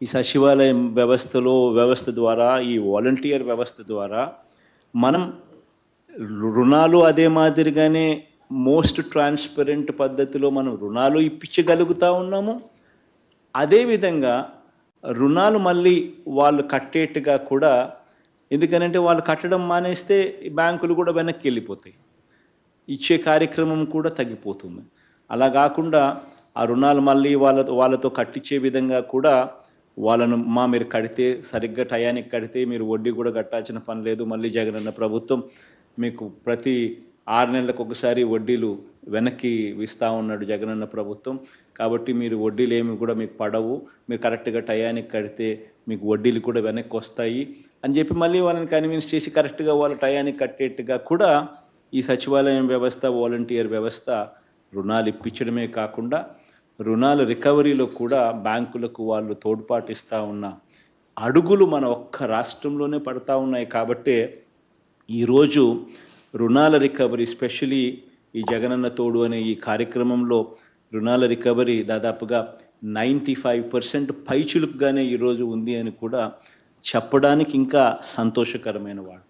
ఈ సచివాలయం వ్యవస్థ ద్వారా ఈ వాలంటీర్ వ్యవస్థ ద్వారా మనం రుణాలు అదే మాదిరిగానే మోస్ట్ ట్రాన్స్పరెంట్ పద్ధతిలో మనం రుణాలు ఇప్పించగలుగుతా ఉన్నాము. అదేవిధంగా రుణాలు మళ్ళీ వాళ్ళు కట్టేట్టుగా కూడా, ఎందుకనంటే వాళ్ళు కట్టడం మానేస్తే బ్యాంకులు కూడా వెనక్కి వెళ్ళిపోతాయి, ఇచ్చే కార్యక్రమం కూడా తగ్గిపోతుంది. అలా కాకుండా ఆ రుణాలు మళ్ళీ వాళ్ళతో కట్టించే విధంగా కూడా వాళ్ళను మీరు కడితే సరిగ్గా టయానికి కడితే మీరు వడ్డీ కూడా కట్టాల్సిన పని లేదు. మళ్ళీ జగనన్న ప్రభుత్వం మీకు ప్రతి 6 నెలలకు ఒకసారి వడ్డీలు వెనక్కి ఇస్తూ ఉన్నాడు జగనన్న ప్రభుత్వం. కాబట్టి మీరు వడ్డీలు ఏమి కూడా మీకు పడవు, మీరు కరెక్ట్గా టయానికి కడితే మీకు వడ్డీలు కూడా వెనక్కి వస్తాయి అని చెప్పి మళ్ళీ వాళ్ళని కన్విన్స్ చేసి కరెక్ట్గా వాళ్ళు టయానికి కట్టేట్టుగా కూడా ఈ సచివాలయం వ్యవస్థ, వాలంటీర్ వ్యవస్థ రుణాలు ఇప్పించడమే కాకుండా రుణాల రికవరీలో కూడా బ్యాంకులకు వాళ్ళు తోడ్పాటిస్తూ ఉన్న అడుగులు మన ఒక్క రాష్ట్రంలోనే పడతా ఉన్నాయి. కాబట్టే ఈరోజు రుణాల రికవరీ, స్పెషలీ ఈ జగనన్న తోడు అనే ఈ కార్యక్రమంలో రుణాల రికవరీ దాదాపుగా 95% పైచులుకుగానే ఈరోజు ఉంది అని కూడా చెప్పడానికి ఇంకా సంతోషకరమైన వాడు.